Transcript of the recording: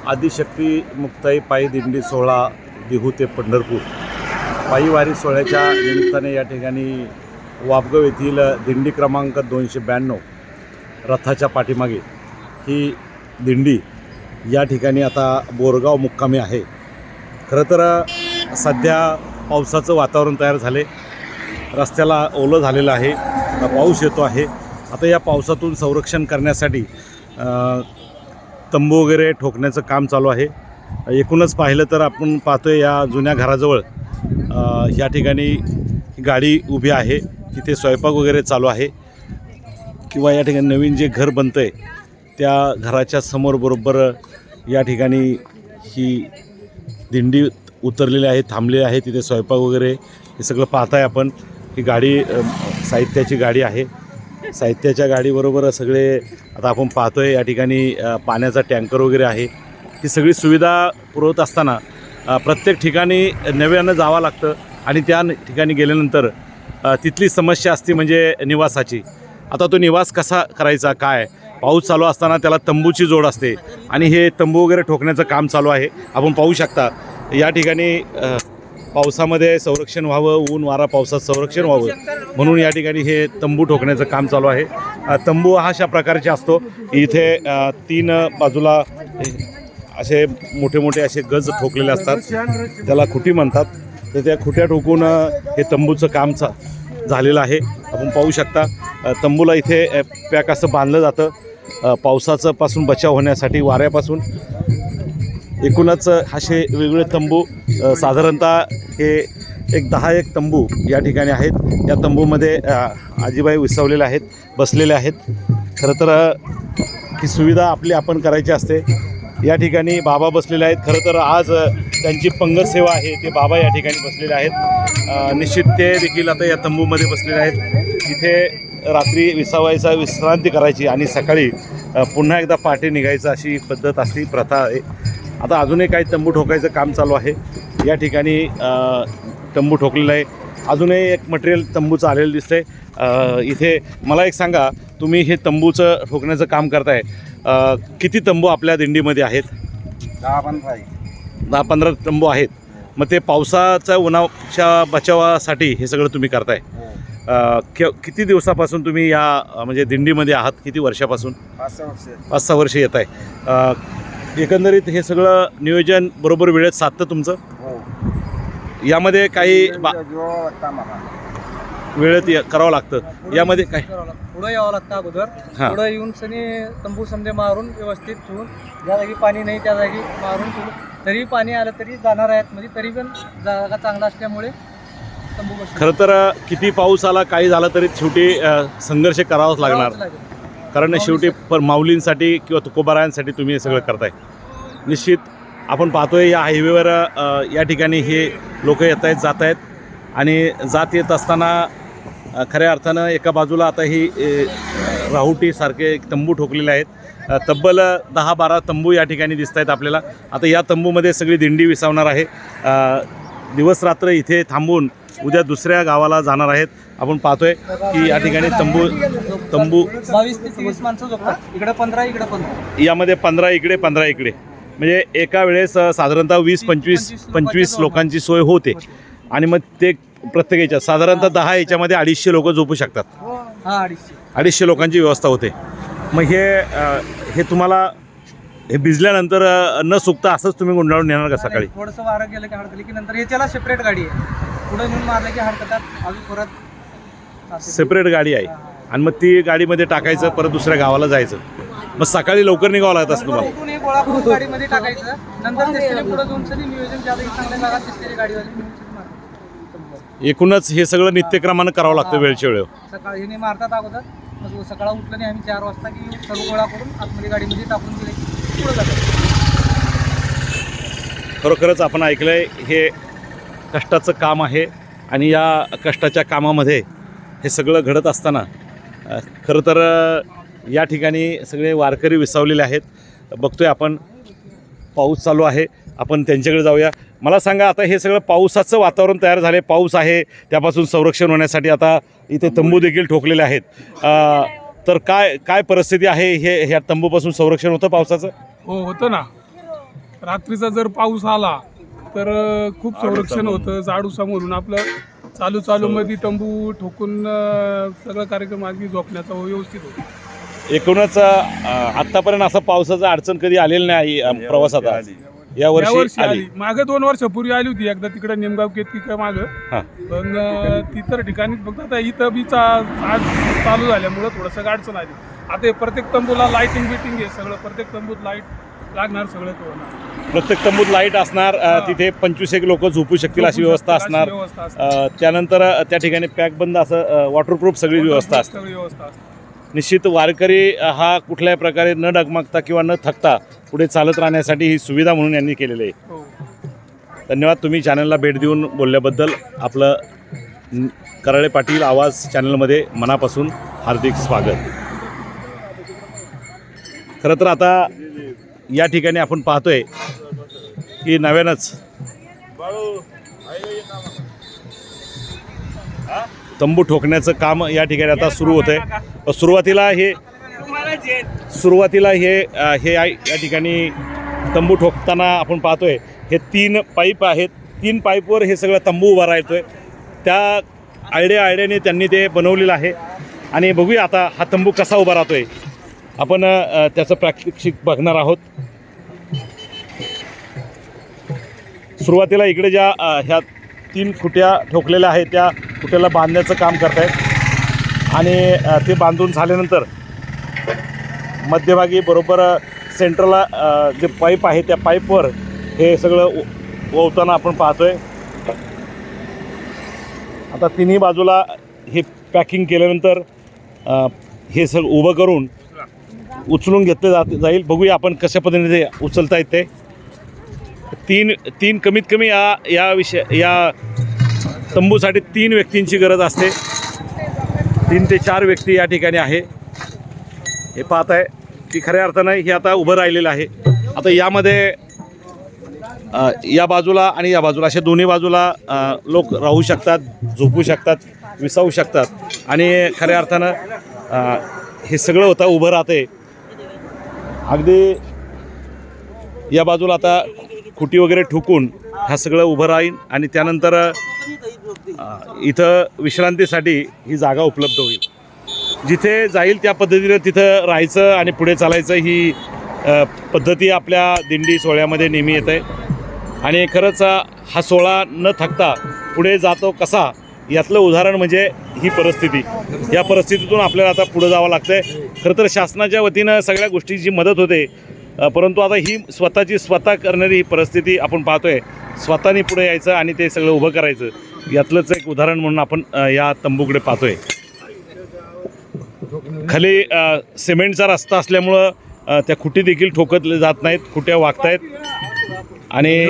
आदिशक्ती मुक्ताई पायी दिंडी सोहळा देहू ते पंढरपूर पायी वारी सोहळ्याच्या निमित्ताने या ठिकाणी वापगाव येथील दिंडी क्रमांक 292 रथाच्या पाठीमागे ही दिंडी या ठिकाणी आता बोरगाव मुक्कामी आहे। खरं तर सध्या पावसाचं वातावरण तयार झाले, रस्त्याला ओलं झालेलं आहे, पाऊस येतो आहे। आता या पावसातून संरक्षण करण्यासाठी तंबू वगैरे ठोकण्याचं काम चालू आहे। एकूणच पाहिलं तर आपण पाहतोय या जुन्या घराजवळ या ठिकाणी गाडी उभी आहे, तिथे स्वयंपाक वगैरे चालू आहे किंवा या ठिकाणी नवीन जे घर बनतं आहे त्या घराच्या समोर बरोबर या ठिकाणी ही दिंडी उतरलेली आहे, थांबलेली आहे, तिथे स्वयंपाक वगैरे हे सगळं पाहताय आपण। ही गाडी साहित्याची गाडी आहे, साहित्याच्या गाडीबरोबर सगळे आता आपण पाहतोय या ठिकाणी पाण्याचा टँकर वगैरे आहे। ही सगळी सुविधा पुरवत असताना प्रत्येक ठिकाणी नव्यानं जावं लागतं आणि त्या ठिकाणी गेल्यानंतर तिथली समस्या असते म्हणजे निवासाची। आता तो निवास कसा करायचा, काय पाऊस चालू असताना त्याला तंबूची जोड असते आणि हे तंबू वगैरे ठोकण्याचं काम चालू आहे। आपण पाहू शकता या ठिकाणी पावसामध्ये संरक्षण व्हावं, ऊन वारा पावसात संरक्षण व्हावं म्हणून या ठिकाणी हे तंबू ठोकण्याचं काम चालू आहे। तंबू हा अशा प्रकारचे असतो, इथे 3 बाजूला असे मोठे मोठे असे गज ठोकलेले असतात, त्याला खुटी म्हणतात। तर त्या खुट्या ठोकून हे तंबूचं काम झालेलं आहे। आपण पाहू शकता तंबूला इथे पॅक असं बांधलं जातं पावसाचं पासून बचाव होण्यासाठी, वाऱ्यापासून। एकूणच असे वेगवेगळे तंबू साधारणतः हे एक 10 तंबू या ठिकाणी आहेत। या तंबूमध्ये आजीबाई विसावलेले आहेत, बसलेले आहेत। खरं तर ही सुविधा आपली आपण करायची असते। या ठिकाणी बाबा बसलेले आहेत, खरं तर आज त्यांची पंगत सेवा आहे, ते बाबा या ठिकाणी बसलेले आहेत। निश्चित ते देखील आता या तंबूमध्ये बसलेले आहेत। इथे रात्री विश्रांती करायची आणि सकाळी पुन्हा एकदा पहाटे निघायचं अशी पद्धत असते, प्रथा आहे। आता अजूनही काही तंबू ठोकायचं काम चालू आहे। या ठिकाणी तंबू ठोकलेलं आहे, अजूनही एक मटेरियल तंबूचं आलेलं दिसतंय। इथे मला एक सांगा, तुम्ही हे तंबूचं ठोकण्याचं काम करताय, किती तंबू आपल्या दिंडीमध्ये आहेत? 10-15 तंबू आहेत। मग ते पावसाच्या उन्हाच्या बचावासाठी हे सगळं तुम्ही करताय। किती दिवसापासून तुम्ही या म्हणजे दिंडीमध्ये आहात, किती वर्षापासून? 5-6 वर्ष येत आहे। एकंदरीत हे सगळं नियोजन बरोबर वेळेत साधतं तुमचं? यामध्ये काही वेळेत करावं लागतं, यामध्ये काय पुढं यावं लागतं अगोदर, पुढं येऊन सनी तंबू समजे मारून व्यवस्थित ठेवून, ज्या जागी पाणी नाही त्या जागी मारून ठेवून, तरी पाणी आलं तरी जाणार आहेत, म्हणजे तरी पण जागा चांगला असल्यामुळे तंबू बसतो। खरं तर किती पाऊस आला काही झालं तरी शेवटी संघर्ष करावाच लागणार, कारण शेवटी माऊलींसाठी किंवा तुकोबारायांसाठी तुम्ही हे सगळं करताय। निश्चित आपण पाहतोय या हायवेवर या ठिकाणी हे लोक येत आहेत, जात आहेत आणि जात येत असताना खऱ्या अर्थानं एका बाजूला आता ही राहुटीसारखे तंबू ठोकलेले आहेत। तब्बल 10-12 तंबू या ठिकाणी दिसत आहेत आपल्याला। आता या तंबूमध्ये सगळी दिंडी विसावणार आहे, दिवस रात्र इथे थांबून उद्या दुसऱ्या गावाला जाणार आहेत। आपण पाहतोय की या ठिकाणी तंबू 22 ते 30 माणसं झोपतात, इकडे 15 इकडे 15, यामध्ये 15 इकडे 15 इकडे, म्हणजे एका वेळेस साधारणतः 20-25 लोकांची सोय होते आणि मग ते प्रत्येकाच्या साधारणतः 10 याच्यामध्ये 250 लोक झोपू शकतात। 250 लोकांची व्यवस्था होते। मग हे तुम्हाला हे भिजल्यानंतर न सुकता असंच तुम्ही गुंडाळून नेणार का सकाळी? थोडंसं वारं गेलं की हडकली की नंतर याच्याला सेपरेट गाडी आहे, पुढे नेऊन मारलं की हडकतात, अजून परत सेपरेट गाडी आहे आणि मग ती गाडीमध्ये टाकायचं, परत दुसऱ्या गावाला जायचं। मग सकाळी लवकर निघावं लागत असतं तुम्हाला? उठून एक गोळा करून गाडीमध्ये टाकायचं, नंतर तिसरी पुढे जाऊन सनी नियोजन ज्या जागी चांगल्या भागात तिसरी गाडीवाली एकूणच हे सगळं नित्यक्रमानं करावं लागतं वेळच्या वेळ। सकाळी हे मारतात अगोदर, मग सकाळी उठलं नाही आम्ही 4 वाजता की सर्व गोळा करून आतमध्ये गाडीमध्ये टाकून दिले की पुढे जातात। खरोखरच आपण ऐकलंय हे कष्टाचं काम आहे आणि या कष्टाच्या कामामध्ये हे सगळं घडत असताना खरं तर या ठिकाणी सगळे वारकरी विसावलेले आहेत। बघतोय आपण पाऊस चालू आहे, आपण त्यांच्याकडे जाऊया। मला सांगा, आता हे सगळं पावसाचं वातावरण तयार झाले, पाऊस आहे, त्यापासून संरक्षण होण्यासाठी आता इथे तंबू देखील ठोकलेले आहेत, तर काय परिस्थिती आहे? ह्या तंबूपासून संरक्षण होतं पावसाचं? हो, होतं ना। रात्रीचा जर पाऊस आला तर खूप संरक्षण होतं. जाडूसा म्हणून आपलं चालू मध्ये तंबू ठोकून सगळं कार्यक्रम अगदी झोपण्याचा व्यवस्थित होतो. एकूणच आतापर्यंत असं पावसाचं अडचण कधी आलेली नाही प्रवासात. या यावर्षी वर्षी आली. मागे 2 वर्षापूर्वी आली होती एकदा तिकडे निमगाव केतकी का मागं. हां. पण तितर ठिकाणी फक्त आता इथं बी आज चालू झाल्यामुळं थोडंसं अडचण आली. आता हे प्रत्येक तंबूला लाईटिंग बिटिंग आहे सगळं. प्रत्येक तंबूत लाईट लागणार सगळं तो होणार. प्रत्येक तंबूत लाईट असणार. तिथे 25 लोक झोपू शकतील अशी व्यवस्था असणार. त्यानंतर त्या ठिकाणी पॅक बंद असं वॉटरप्रूफ सगळी व्यवस्था असते. सगळी व्यवस्था असते. निश्चित वारकरी हा कुठल्याही प्रकारे न डगमगता किंवा न थकता पुढे चालत राहण्यासाठी ही सुविधा म्हणून यांनी केलेली आहे. हो. धन्यवाद. तुम्ही चॅनलला भेट देऊन बोलल्याबद्दल आपलं कराळे पाटील आवाज चॅनलमध्ये मनापासून हार्दिक स्वागत. खरं तर आता या ठिकाणी आपण पाहतोय की नव्यानंच तंबू ठोकण्याचं काम या ठिकाणी आता सुरू होतं आहे. सुरुवातीला हे या ठिकाणी तंबू ठोकताना आपण पाहतोय हे 3 पाईप आहेत. 3 पाईपवर हे सगळं तंबू उभा राहतोय. त्या आयडियाने त्यांनी ते बनवलेलं आहे. आणि बघूया आता हा तंबू कसा उभा राहतोय. आपण त्याचं प्रात्यक्षिक बघणार आहोत. सुरुवातीला इकडे ज्या ह्या 3 खुट्या ठोकलेल्या आहेत त्या खुट्याला बांधण्याचं काम करतायत. आणि ते बांधून झाल्यानंतर मध्यभागी बरोबर सेंटरला जे पाईप आहे त्या पाईपवर हे सगळं ओवताना आपण पाहतोय. आता तिन्ही बाजूला हे पॅकिंग केल्यानंतर हे सगळं उभं करून उचलून घेतलं जाईल. बघूया आपण कशा पद्धतीने ते उचलता येते. तीन कमीत कमी या तंबूसाठी 3 व्यक्तींची गरज असते. 3 ते 4 व्यक्ती या ठिकाणी आहे. हे पाहत आहे की खऱ्या अर्थानं हे आता उभं राहिलेलं आहे. आता यामध्ये या बाजूला आणि या बाजूला अशा दोन्ही बाजूला लोक राहू शकतात, झोपू शकतात, विसावू शकतात. आणि खऱ्या अर्थानं हे सगळं होतं उभं राहते. अगदी या बाजूला आता खुटी वगैरे ठोकून हा सगळं उभं राहील. आणि त्यानंतर इथं विश्रांतीसाठी ही जागा उपलब्ध होईल. जिथे जाईल त्या पद्धतीने तिथं राहायचं आणि पुढे चालायचं ही पद्धती आपल्या दिंडी सोहळ्यामध्ये नेहमी येत आहे. आणि खरंच हा सोहळा न थकता पुढे जातो कसा यातलं उदाहरण म्हणजे ही परिस्थिती. या परिस्थितीतून आपल्याला आता पुढे जावं लागतं आहे. खरं तर शासनाच्या वतीनं सगळ्या गोष्टीची मदत होते. परंतु आता ही स्वतः करणारी ही परिस्थिती आपण पाहतोय. स्वतःनी पुढे यायचं आणि ते सगळं उभं करायचं यातलंच एक उदाहरण म्हणून आपण या तंबूकडे पाहतोय. खाली सिमेंटचा रस्ता असल्यामुळं त्या खुटी देखील ठोकतले जात नाहीत. खुट्या वागतायत. आणि